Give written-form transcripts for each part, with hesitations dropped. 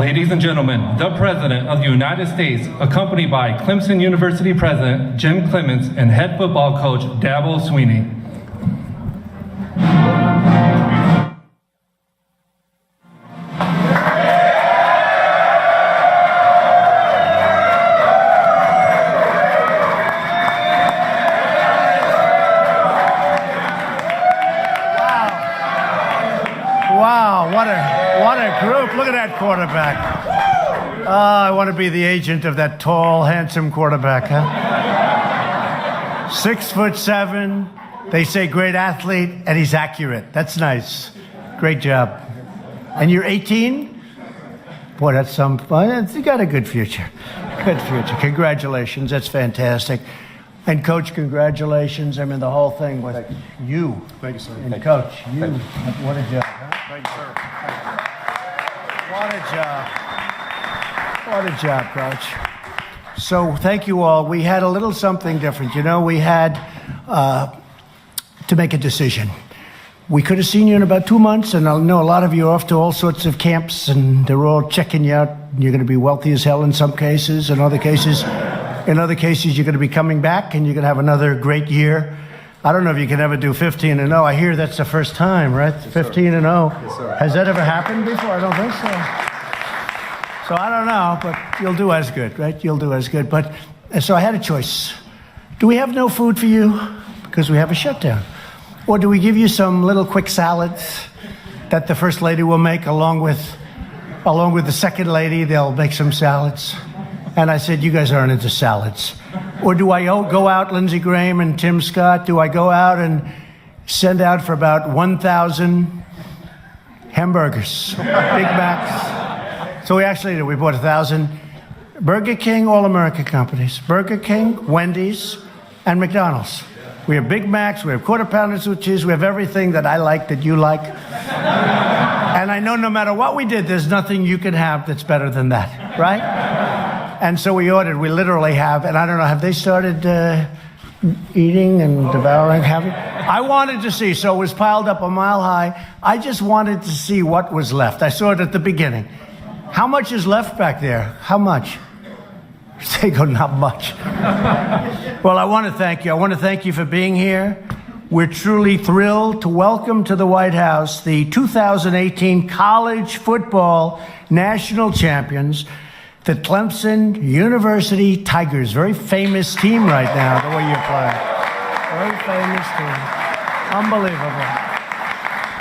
Ladies and gentlemen, the President of the United States, accompanied by Clemson University President Jim Clements and head football coach Dabo Swinney. Wow, what a group. Look at that quarterback. Oh, I want to be the agent of that tall, handsome quarterback, huh? 6'7". They say great athlete, and he's accurate. That's nice. Great job. And you're 18? Boy, that's some fun. You got a good future. Good future. Congratulations. That's fantastic. And Coach, congratulations. I mean, the whole thing with you. Thank you, sir. And Coach, you. What a job, huh? Thank you, sir. What a job. What a job, Coach. So thank you all. We had a little something different. You know, we had to make a decision. We could have seen you in about 2 months, and I know a lot of you are off to all sorts of camps, and they're all checking you out. You're going to be wealthy as hell in some cases. In other cases, you're going to be coming back, and you're going to have another great year. I don't know if you can ever do 15-0. I hear that's the first time, right? Yes, 15-0. Yes, sir. Has that ever happened before? I don't think so. So I don't know, but you'll do as good, right? You'll do as good. But so I had a choice. Do we have no food for you because we have a shutdown? Or do we give you some little quick salads that the First Lady will make along with the Second Lady? They'll make some salads. And I said, you guys aren't into salads. Or do I go out, Lindsey Graham and Tim Scott, do I go out and send out for about 1,000 hamburgers, Big Macs? So we bought 1,000. Burger King, all-American companies. Burger King, Wendy's, and McDonald's. We have Big Macs, we have quarter pounders with cheese, we have everything that I like, that you like. And I know no matter what we did, there's nothing you can have that's better than that, right? And so we literally have, and I don't know, have they started eating and devouring? I wanted to see, so it was piled up a mile high. I just wanted to see what was left. I saw it at the beginning. How much is left back there? How much? They go, not much. Well, I want to thank you. I want to thank you for being here. We're truly thrilled to welcome to the White House the 2018 College Football National Champions, the Clemson University Tigers. Very famous team right now, the way you're playing. Very famous team.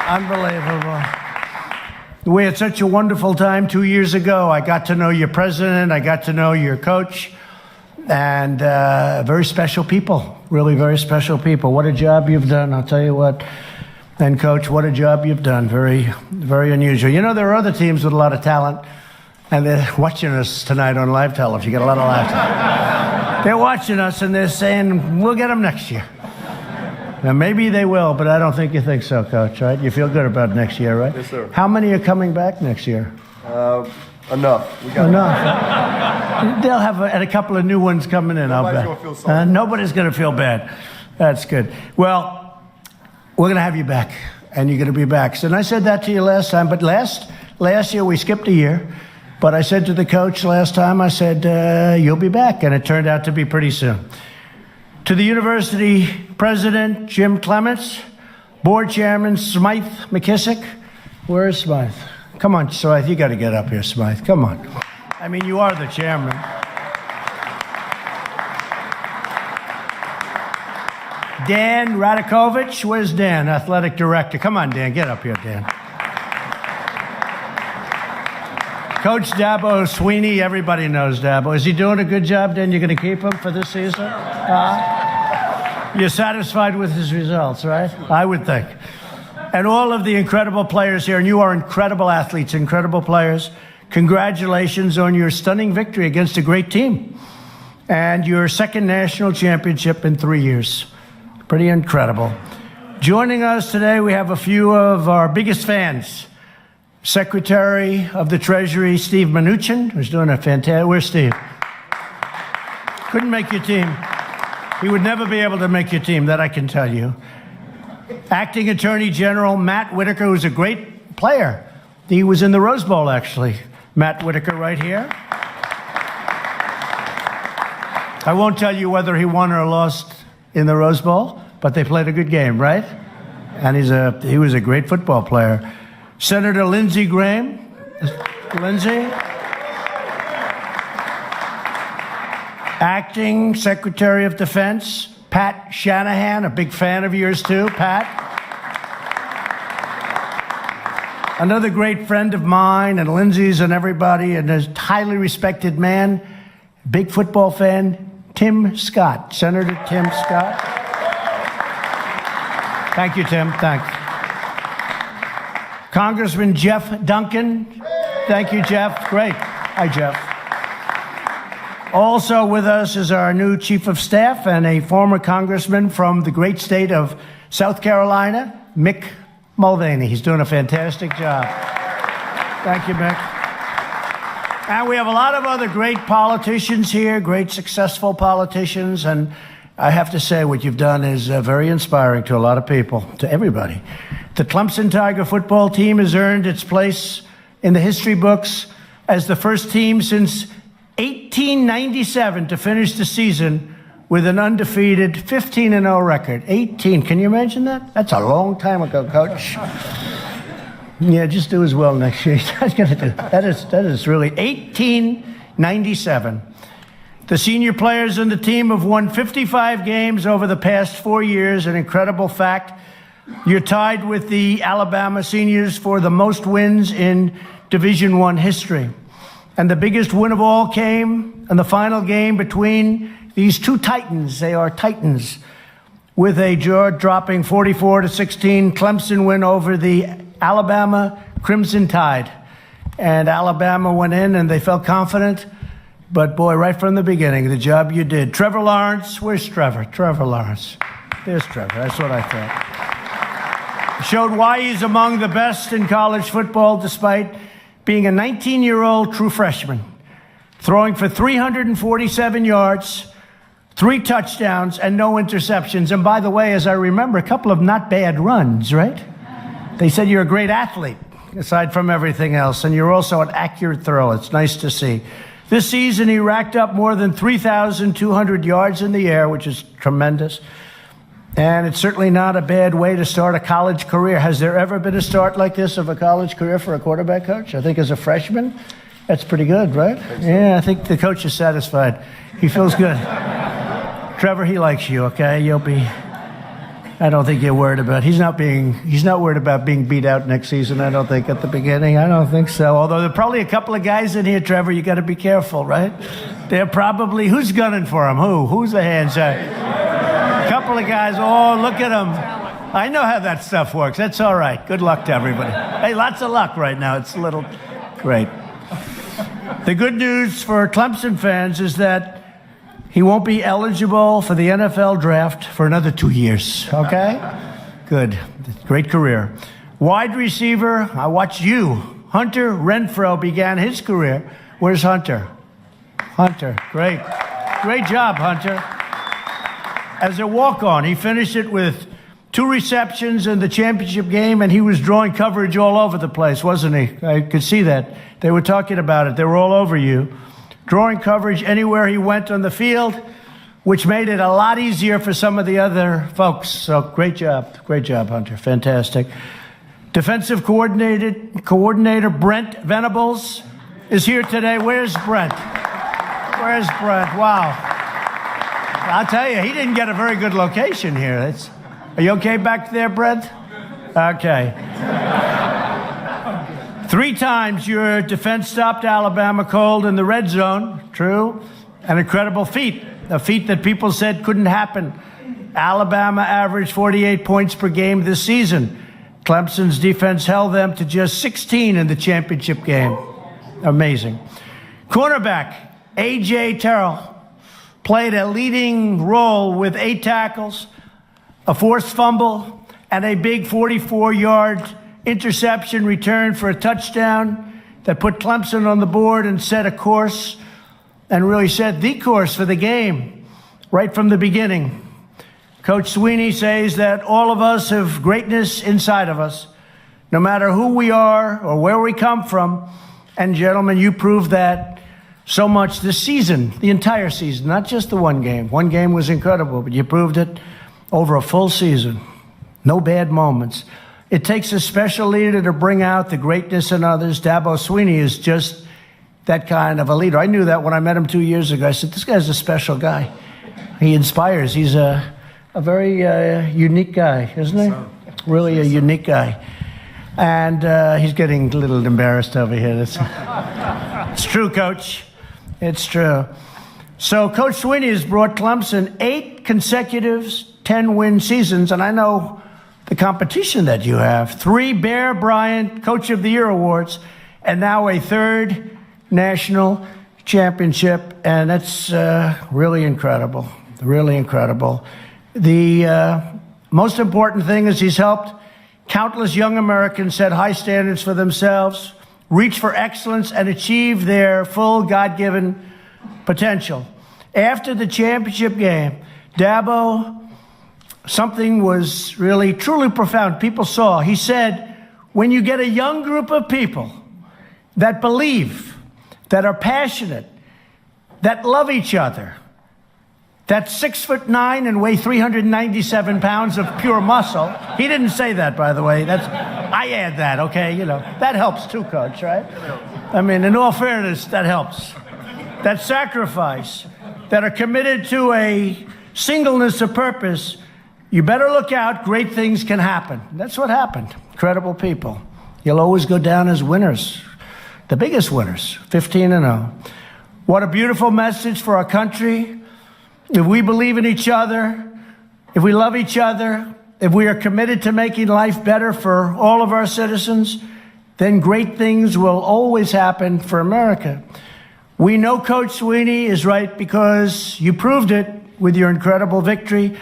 Unbelievable. We had such a wonderful time 2 years ago. I got to know your president. I got to know your coach. And very special people, really very special people. What a job you've done, I'll tell you what. And Coach, what a job you've done. Very, very unusual. You know, there are other teams with a lot of talent, and they're watching us tonight on live television. You get a lot of live. They're watching us, and they're saying, we'll get them next year. Now, maybe they will, but I don't think you think so, Coach, right? You feel good about next year, right? Yes, sir. How many are coming back next year? Enough. Enough. They'll have a couple of new ones coming in, I'll bet. Nobody's going to feel sorry. Nobody's going to feel bad. That's good. Well, we're going to have you back, and you're going to be back. So, and I said that to you last time, but last year we skipped a year. But I said to the coach last time, I said, you'll be back, and it turned out to be pretty soon. To the university president, Jim Clements, board chairman, Smythe McKissick. Where's Smythe? Come on, Smythe, you got to get up here, Smythe. Come on. I mean, you are the chairman. Dan Radakovich, where's Dan, athletic director? Come on, Dan, get up here, Dan. Coach Dabo Swinney, everybody knows Dabo. Is he doing a good job, Dan? You're going to keep him for this season? You're satisfied with his results, right? I would think. And all of the incredible players here, and you are incredible athletes, incredible players. Congratulations on your stunning victory against a great team and your second national championship in 3 years. Pretty incredible. Joining us today, we have a few of our biggest fans. Secretary of the Treasury, Steve Mnuchin, who's doing a fantastic... Where's Steve? Couldn't make your team. He would never be able to make your team, that I can tell you. Acting Attorney General Matt Whitaker, who's a great player. He was in the Rose Bowl, actually. Matt Whitaker right here. I won't tell you whether he won or lost in the Rose Bowl, but they played a good game, right? And he was a great football player. Senator Lindsey Graham. Lindsey. Acting Secretary of Defense, Pat Shanahan, a big fan of yours too, Pat. Another great friend of mine and Lindsay's and everybody, and a highly respected man, big football fan, Tim Scott, Senator Tim Scott. Thank you, Tim. Thanks. Congressman Jeff Duncan. Thank you, Jeff. Great. Hi, Jeff. Also with us is our new Chief of Staff and a former congressman from the great state of South Carolina, Mick Mulvaney. He's doing a fantastic job. Thank you, Mick. And we have a lot of other great politicians here, great successful politicians, and I have to say what you've done is very inspiring to a lot of people, to everybody. The Clemson Tiger football team has earned its place in the history books as the first team since 1897 to finish the season with an undefeated 15-0 record. 18, can you imagine that? That's a long time ago, Coach. Yeah, just do as well next year. That's gonna do. That is really 1897. The senior players in the team have won 55 games over the past 4 years, an incredible fact. You're tied with the Alabama seniors for the most wins in Division I history. And the biggest win of all came in the final game between these two titans. They are titans. With a jaw-dropping 44-16 Clemson win over the Alabama Crimson Tide. And Alabama went in and they felt confident. But boy, right from the beginning, the job you did. Trevor Lawrence, where's Trevor? Trevor Lawrence. There's Trevor, that's what I thought. Showed why he's among the best in college football despite being a 19-year-old true freshman. Throwing for 347 yards, 3 touchdowns, and no interceptions. And by the way, as I remember, a couple of not bad runs, right? They said you're a great athlete, aside from everything else, and you're also an accurate thrower. It's nice to see. This season, he racked up more than 3,200 yards in the air, which is tremendous. And it's certainly not a bad way to start a college career. Has there ever been a start like this of a college career for a quarterback coach? I think as a freshman, that's pretty good, right? Yeah, I think the coach is satisfied. He feels good. Trevor, he likes you, okay? You'll be... I don't think you're worried about... He's not worried about being beat out next season, I don't think, at the beginning. I don't think so. Although there are probably a couple of guys in here, Trevor, you got to be careful, right? They're probably... Who's gunning for him? Who? Who's the hands? A couple of guys. Oh, look at them. I know how that stuff works. That's all right. Good luck to everybody. Hey, lots of luck right now. It's a little... Great. The good news for Clemson fans is that he won't be eligible for the NFL draft for another 2 years, okay? Good. Great career. Wide receiver, I watched you. Hunter Renfrow began his career. Where's Hunter? Hunter, great. Great job, Hunter. As a walk-on, he finished it with 2 receptions in the championship game, and he was drawing coverage all over the place, wasn't he? I could see that. They were talking about it. They were all over you. Drawing coverage anywhere he went on the field, which made it a lot easier for some of the other folks. So great job, Hunter, fantastic. Defensive coordinator Brent Venables is here today. Where's Brent? Where's Brent? Wow. I'll tell you, he didn't get a very good location here. Are you okay back there, Brent? Okay. 3 times your defense stopped Alabama cold in the red zone. True. An incredible feat. A feat that people said couldn't happen. Alabama averaged 48 points per game this season. Clemson's defense held them to just 16 in the championship game. Amazing. Cornerback A.J. Terrell played a leading role with 8 tackles, a forced fumble, and a big 44-yard interception return for a touchdown that put Clemson on the board and set a course, and really set the course for the game right from the beginning. Coach Sweeney says that all of us have greatness inside of us. No matter who we are or where we come from, And gentlemen, you proved that so much this season, the entire season, not just the one game. One game was incredible, but you proved it over a full season. No bad moments. It takes a special leader to bring out the greatness in others. Dabo Swinney is just that kind of a leader. I knew that when I met him 2 years ago. I said, this guy's a special guy. He inspires. He's a very unique guy, isn't he? Really a unique guy. And he's getting a little embarrassed over here. It's true, Coach. It's true. So Coach Swinney has brought Clemson 8 consecutive 10-win seasons, and I know the competition that you have. 3 Bear Bryant Coach of the Year awards, and now a 3rd national championship, and that's really incredible, really incredible. The most important thing is he's helped countless young Americans set high standards for themselves, reach for excellence, and achieve their full God-given potential. After the championship game, Dabo, something was really, truly profound. People saw. He said, when you get a young group of people that believe, that are passionate, that love each other, that's 6'9" and weigh 397 pounds of pure muscle. He didn't say that, by the way. I add that, okay? You know, that helps too, Coach, right? I mean, in all fairness, that helps. That sacrifice, that are committed to a singleness of purpose. You better look out. Great things can happen. That's what happened. Incredible people. You'll always go down as winners. The biggest winners, 15-0. What a beautiful message for our country. If we believe in each other, if we love each other, if we are committed to making life better for all of our citizens, then great things will always happen for America. We know Coach Swinney is right because you proved it with your incredible victory,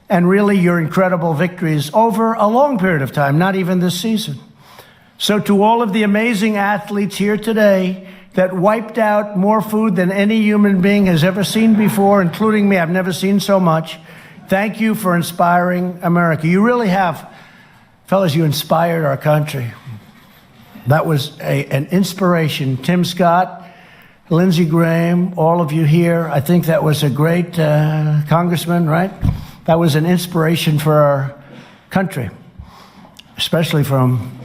and really your incredible victories over a long period of time, not even this season. So to all of the amazing athletes here today that wiped out more food than any human being has ever seen before, including me, I've never seen so much. Thank you for inspiring America. You really have. Fellas, you inspired our country. That was an inspiration. Tim Scott, Lindsey Graham, all of you here. I think that was a great congressman, right? That was an inspiration for our country, especially from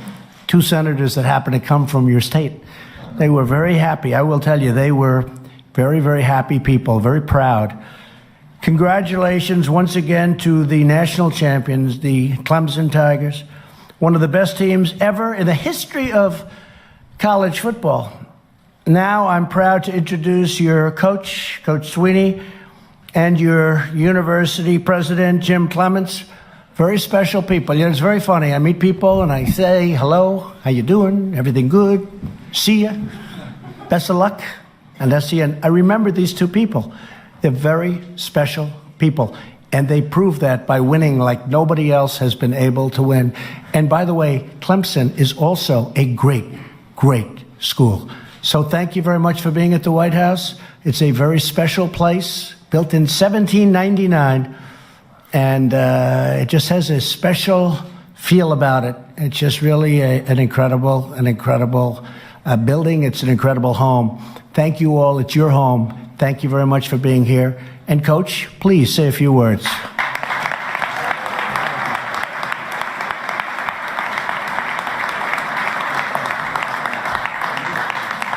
2 senators that happen to come from your state. They were very happy. I will tell you, they were very, very happy people, very proud. Congratulations once again to the national champions, the Clemson Tigers, one of the best teams ever in the history of college football. Now I'm proud to introduce your coach, Coach Swinney, and your university president, Jim Clements. Very special people. You know, it's very funny. I meet people and I say, hello, how you doing? Everything good? See ya. Best of luck. And that's the end. I remember these 2 people. They're very special people. And they prove that by winning like nobody else has been able to win. And by the way, Clemson is also a great, great school. So thank you very much for being at the White House. It's a very special place, built in 1799. And it just has a special feel about it. It's just really an incredible building. It's an incredible home. Thank you all. It's your home. Thank you very much for being here. And Coach, please say a few words.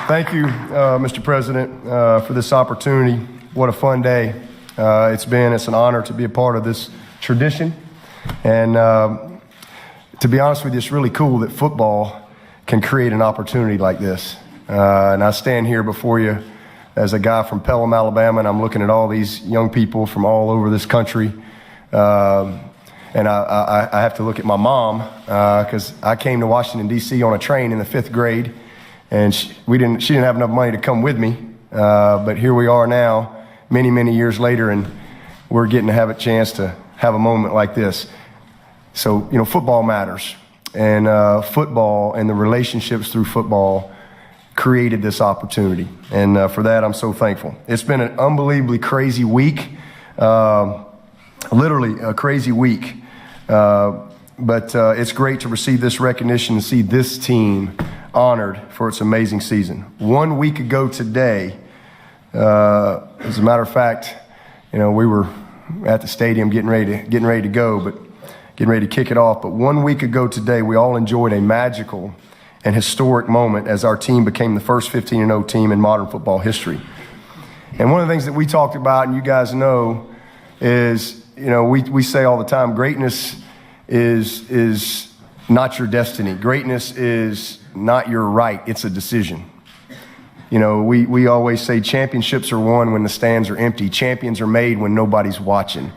Thank you, Mr. President, for this opportunity. What a fun day it's been. It's an honor to be a part of this tradition. And to be honest with you, it's really cool that football can create an opportunity like this. And I stand here before you as a guy from Pelham, Alabama, and I'm looking at all these young people from all over this country. And I have to look at my mom because I came to Washington, D.C. on a train in the 5th grade. And she didn't have enough money to come with me, but here we are now, many, many years later, and we're getting to have a chance to have a moment like this. So, you know, football matters, and football and the relationships through football created this opportunity, and for that, I'm so thankful. It's been an unbelievably crazy week, literally a crazy week, but it's great to receive this recognition and see this team honored for its amazing season. 1 week ago today, as a matter of fact, we were at the stadium getting ready to go, but getting ready to kick it off. But 1 week ago today, we all enjoyed a magical and historic moment as our team became the first 15-0 team in modern football history. And one of the things that we talked about, and you guys know, is, we say all the time, greatness is not your destiny. Greatness is not your right. It's a decision. We always say championships are won when the stands are empty. Champions are made when nobody's watching.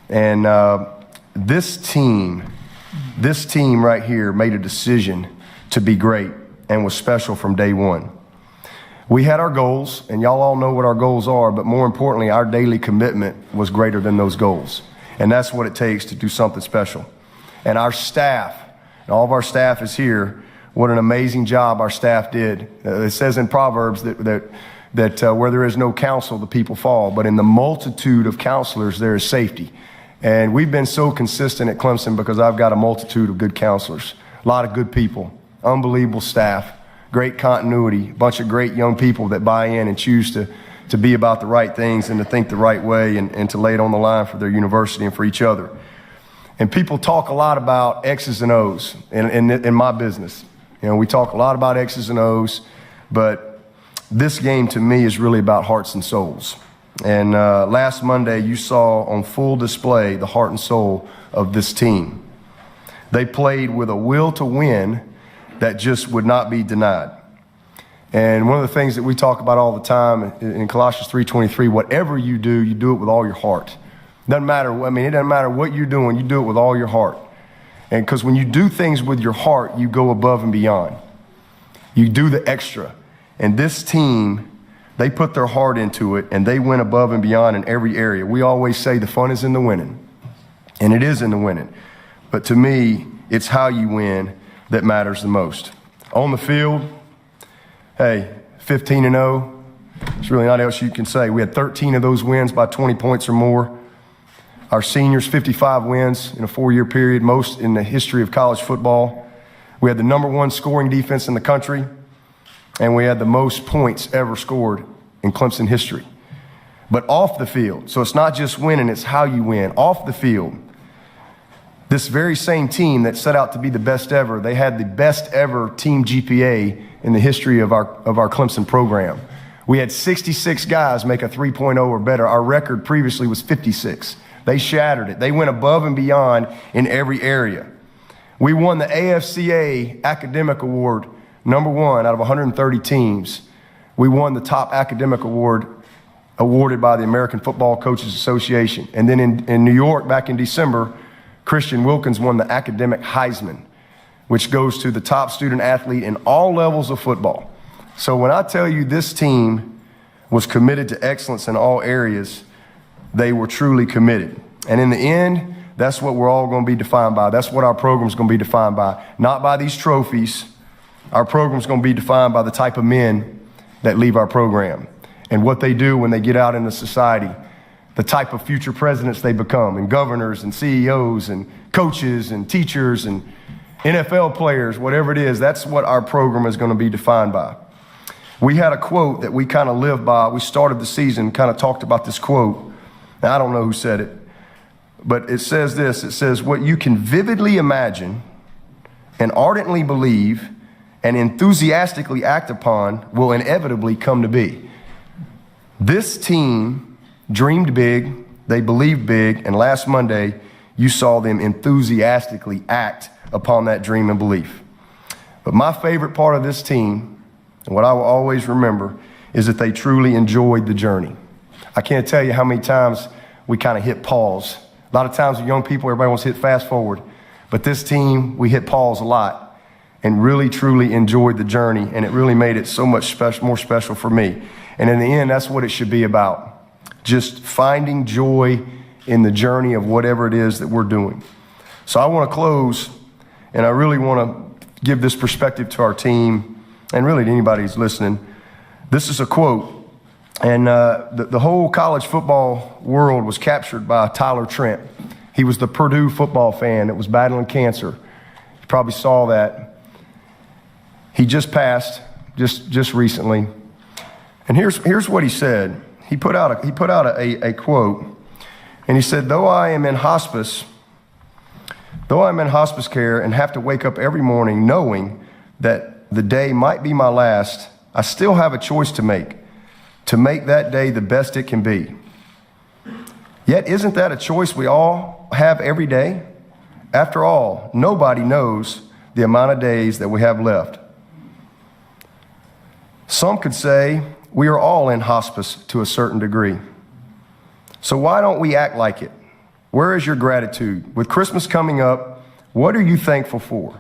And this team right here made a decision to be great and was special from day one. We had our goals, and y'all all know what our goals are, but more importantly, our daily commitment was greater than those goals. And that's what it takes to do something special. And our staff, and all of our staff is here, what an amazing job our staff did. It says in Proverbs that where there is no counsel, the people fall, but in the multitude of counselors, there is safety. And we've been so consistent at Clemson because I've got a multitude of good counselors, a lot of good people, unbelievable staff, great continuity, a bunch of great young people that buy in and choose to be about the right things and to think the right way and to lay it on the line for their university and for each other. And people talk a lot about X's and O's in my business. We talk a lot about X's and O's, but this game to me is really about hearts and souls. And last Monday, you saw on full display the heart and soul of this team. They played with a will to win that just would not be denied. And one of the things that we talk about all the time in Colossians 3:23, whatever you do it with all your heart. It doesn't matter what you're doing, you do it with all your heart. And because when you do things with your heart, you go above and beyond. You do the extra. And this team, they put their heart into it, and they went above and beyond in every area. We always say the fun is in the winning, and it is in the winning. But to me, it's how you win that matters the most. On the field, hey, 15-0, there's really not else you can say. We had 13 of those wins by 20 points or more. Our seniors, 55 wins in a 4-year period, most in the history of college football. We had the #1 scoring defense in the country, and we had the most points ever scored in Clemson history. But off the field, so it's not just winning, it's how you win. Off the field, this very same team that set out to be the best ever, they had the best ever team GPA in the history of our Clemson program. We had 66 guys make a 3.0 or better. Our record previously was 56. They shattered it. They went above and beyond in every area. We won the AFCA Academic Award, #1 out of 130 teams. We won the top academic award awarded by the American Football Coaches Association. And then in New York back in December, Christian Wilkins won the Academic Heisman, which goes to the top student athlete in all levels of football. So when I tell you this team was committed to excellence in all areas, they were truly committed. And in the end, that's what we're all going to be defined by. That's what our program's going to be defined by. Not by these trophies. Our program's going to be defined by the type of men that leave our program and what they do when they get out into society, the type of future presidents they become, and governors and CEOs and coaches and teachers and NFL players, whatever it is, that's what our program is going to be defined by. We had a quote that we kind of live by. We started the season, kind of talked about this quote. Now, I don't know who said it, but it says this. It says, what you can vividly imagine and ardently believe and enthusiastically act upon will inevitably come to be. This team dreamed big, they believed big, and last Monday, you saw them enthusiastically act upon that dream and belief. But my favorite part of this team, and what I will always remember, is that they truly enjoyed the journey. I can't tell you how many times we kind of hit pause. A lot of times with young people, everybody wants to hit fast forward. But this team, we hit pause a lot and really, truly enjoyed the journey. And it really made it so much more special for me. And in the end, that's what it should be about. Just finding joy in the journey of whatever it is that we're doing. So I want to close, and I really want to give this perspective to our team and really to anybody who's listening. This is a quote. And the whole college football world was captured by Tyler Trent. He was the Purdue football fan that was battling cancer. You probably saw that. He just passed just recently. And here's what he said. He put out a quote, and he said, though I am in hospice care and have to wake up every morning knowing that the day might be my last, I still have a choice to make that day the best it can be. Yet isn't that a choice we all have every day? After all, nobody knows the amount of days that we have left. Some could say we are all in hospice to a certain degree. So why don't we act like it? Where is your gratitude? With Christmas coming up, what are you thankful for?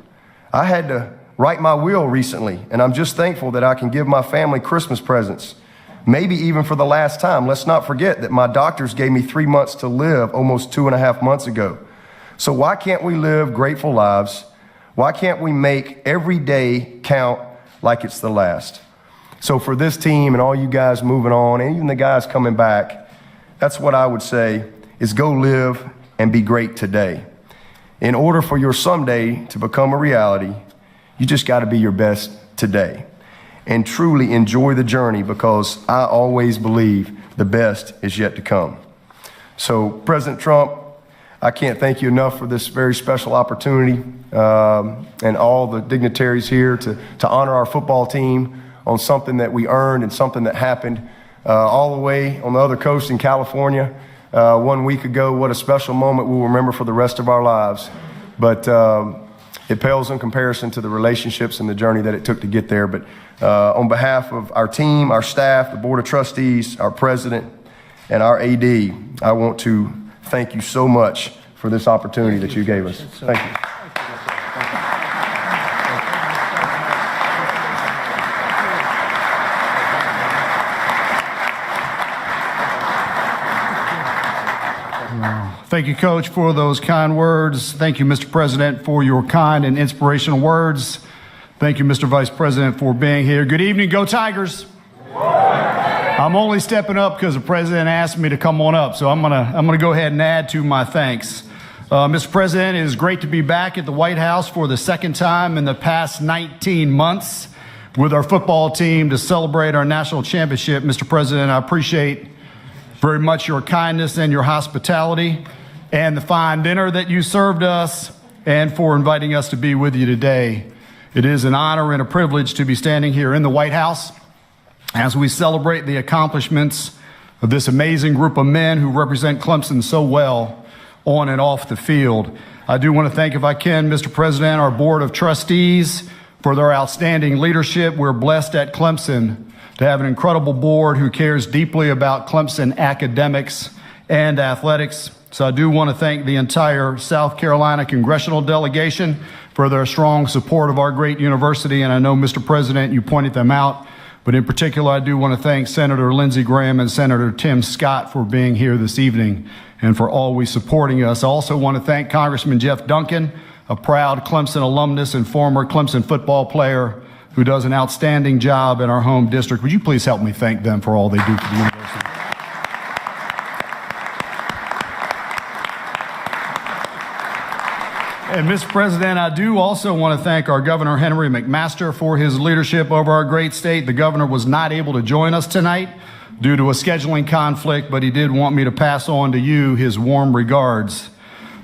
I had to write my will recently, and I'm just thankful that I can give my family Christmas presents, maybe even for the last time. Let's not forget that my doctors gave me 3 months to live almost 2.5 months ago. So why can't we live grateful lives? Why can't we make every day count like it's the last? So for this team and all you guys moving on, and even the guys coming back, that's what I would say is go live and be great today. In order for your someday to become a reality, you just got to be your best today and truly enjoy the journey, because I always believe the best is yet to come. So President Trump, I can't thank you enough for this very special opportunity, and all the dignitaries here to honor our football team on something that we earned and something that happened all the way on the other coast in California 1 week ago. What a special moment we'll remember for the rest of our lives. But it pales in comparison to the relationships and the journey that it took to get there. But on behalf of our team, our staff, the Board of Trustees, our president, and our AD, I want to thank you so much for this opportunity that you gave us. Thank you. Thank you, Coach, for those kind words. Thank you, Mr. President, for your kind and inspirational words. Thank you, Mr. Vice President, for being here. Good evening. Go Tigers. I'm only stepping up because the President asked me to come on up, so I'm gonna go ahead and add to my thanks. Mr. President, it is great to be back at the White House for the second time in the past 19 months with our football team to celebrate our national championship. Mr. President, I appreciate very much your kindness and your hospitality and the fine dinner that you served us, and for inviting us to be with you today. It is an honor and a privilege to be standing here in the White House as we celebrate the accomplishments of this amazing group of men who represent Clemson so well on and off the field. I do want to thank, if I can, Mr. President, our Board of Trustees for their outstanding leadership. We're blessed at Clemson to have an incredible board who cares deeply about Clemson academics and athletics. So I do want to thank the entire South Carolina congressional delegation for their strong support of our great university. And I know, Mr. President, you pointed them out, but in particular, I do want to thank Senator Lindsey Graham and Senator Tim Scott for being here this evening and for always supporting us. I also want to thank Congressman Jeff Duncan, a proud Clemson alumnus and former Clemson football player who does an outstanding job in our home district. Would you please help me thank them for all they do for the university? And Mr. President, I do also want to thank our Governor Henry McMaster for his leadership over our great state. The governor was not able to join us tonight due to a scheduling conflict, but he did want me to pass on to you his warm regards.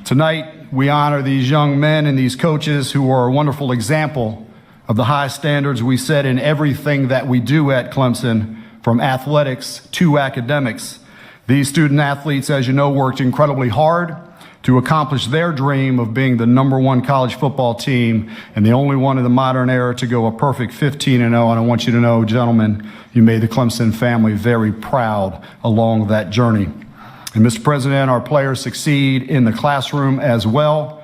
Tonight, we honor these young men and these coaches who are a wonderful example of the high standards we set in everything that we do at Clemson, from athletics to academics. These student athletes, as you know, worked incredibly hard to accomplish their dream of being the #1 college football team and the only one in the modern era to go a perfect 15-0. And I want you to know, gentlemen, you made the Clemson family very proud along that journey. And Mr. President, our players succeed in the classroom as well.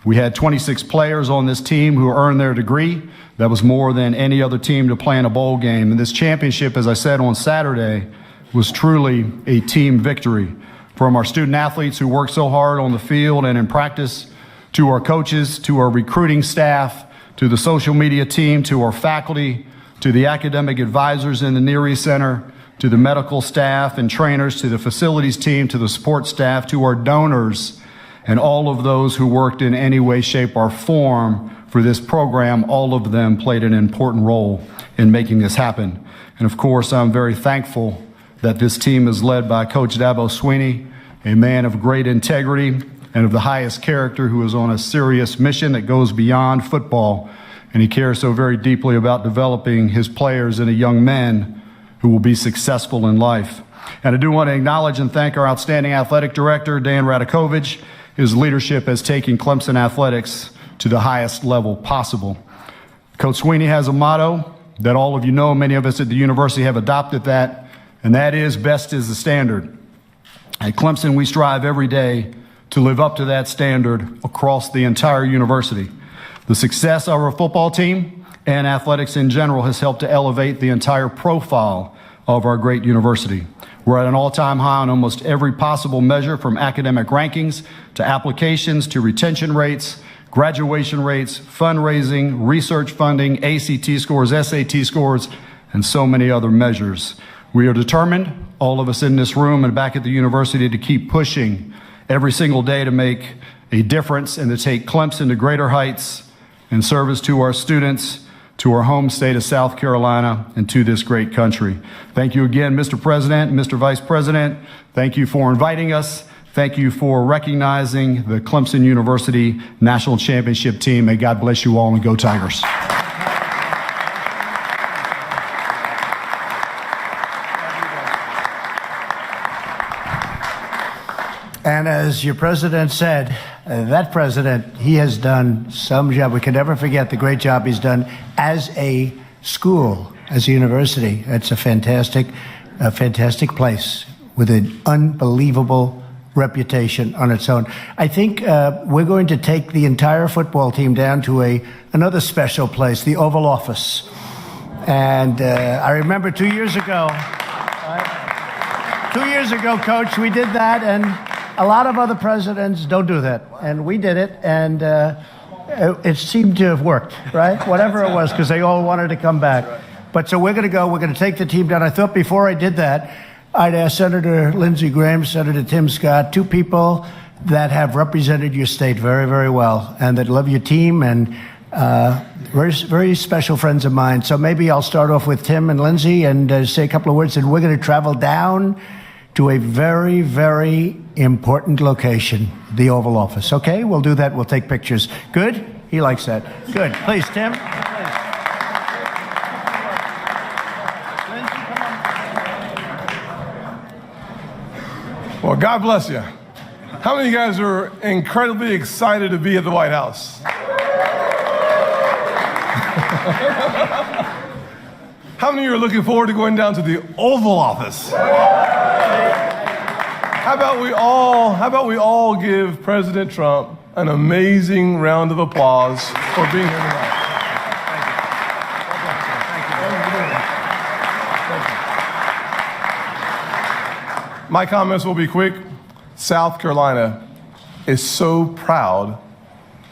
We had 26 players on this team who earned their degree. That was more than any other team to play in a bowl game. And this championship, as I said on Saturday, was truly a team victory. From our student athletes who worked so hard on the field and in practice, to our coaches, to our recruiting staff, to the social media team, to our faculty, to the academic advisors in the Near East Center, to the medical staff and trainers, to the facilities team, to the support staff, to our donors, and all of those who worked in any way, shape, or form for this program. All of them played an important role in making this happen. And of course, I'm very thankful that this team is led by Coach Dabo Swinney, a man of great integrity and of the highest character, who is on a serious mission that goes beyond football. And he cares so very deeply about developing his players into young men who will be successful in life. And I do want to acknowledge and thank our outstanding athletic director, Dan Radakovich. His leadership has taken Clemson athletics to the highest level possible. Coach Swinney has a motto that all of you know, many of us at the university have adopted that, and that is, best is the standard. At Clemson, we strive every day to live up to that standard across the entire university. The success of our football team and athletics in general has helped to elevate the entire profile of our great university. We're at an all-time high on almost every possible measure, from academic rankings to applications to retention rates, graduation rates, fundraising, research funding, ACT scores, SAT scores, and so many other measures. We are determined, all of us in this room and back at the university, to keep pushing every single day to make a difference and to take Clemson to greater heights in service to our students, to our home state of South Carolina, and to this great country. Thank you again, Mr. President and Mr. Vice President. Thank you for inviting us. Thank you for recognizing the Clemson University National Championship team. May God bless you all, and go Tigers. And as your president said, that president, he has done some job. We can never forget the great job he's done as a school, as a university. It's a fantastic place with an unbelievable reputation on its own. I think we're going to take the entire football team down to another special place, the Oval Office. And I remember 2 years ago, 2 years ago, Coach, we did that, and a lot of other presidents don't do that. And we did it, and it seemed to have worked, right? Whatever it was, because they all wanted to come back. But so we're going to take the team down. I thought before I did that, I'd ask Senator Lindsey Graham, Senator Tim Scott, two people that have represented your state very, very well and that love your team, and very, very special friends of mine. So maybe I'll start off with Tim and Lindsey and say a couple of words, and we're going to travel down to a very, very important location, the Oval Office. Okay, we'll do that. We'll take pictures. Good? He likes that. Good. Please, Tim. Well, God bless you. How many of you guys are incredibly excited to be at the White House? How many of you are looking forward to going down to the Oval Office? How about we all give President Trump an amazing round of applause for being here tonight. My comments will be quick. South Carolina is so proud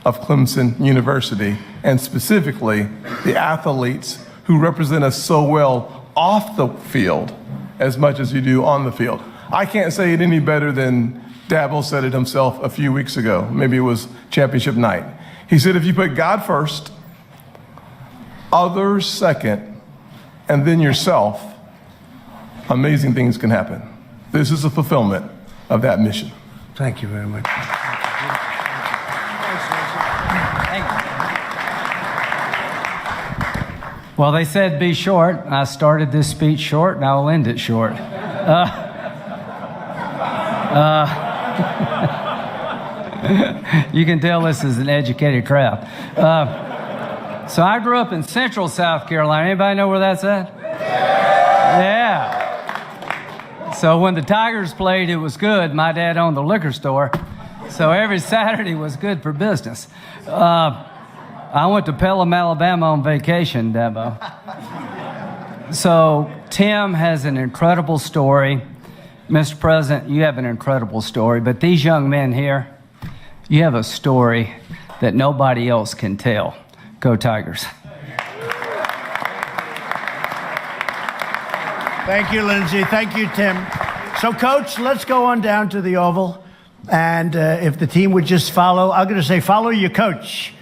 of Clemson University, and specifically the athletes who represent us so well off the field as much as you do on the field. I can't say it any better than Dabo said it himself a few weeks ago. Maybe it was championship night. He said, if you put God first, others second, and then yourself, amazing things can happen. This is a fulfillment of that mission. Thank you very much. Well, they said be short. I started this speech short, and I will end it short. You can tell this is an educated crowd. So I grew up in Central South Carolina. Anybody know where that's at? Yeah. So when the Tigers played, it was good. My dad owned the liquor store, so every Saturday was good for business. I went to Pelham, Alabama on vacation, Dabo. So Tim has an incredible story. Mr. President, you have an incredible story, but these young men here, you have a story that nobody else can tell. Go Tigers. Thank you, Lindsey. Thank you, Tim. So, Coach, let's go on down to the Oval. And if the team would just follow, I'm going to say follow your coach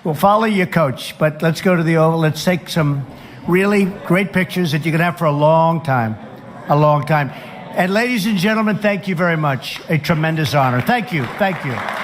We'll follow your coach, but let's go to the Oval. Let's take some really great pictures that you can have for a long time. A long time. And ladies and gentlemen, thank you very much. A tremendous honor. Thank you. Thank you.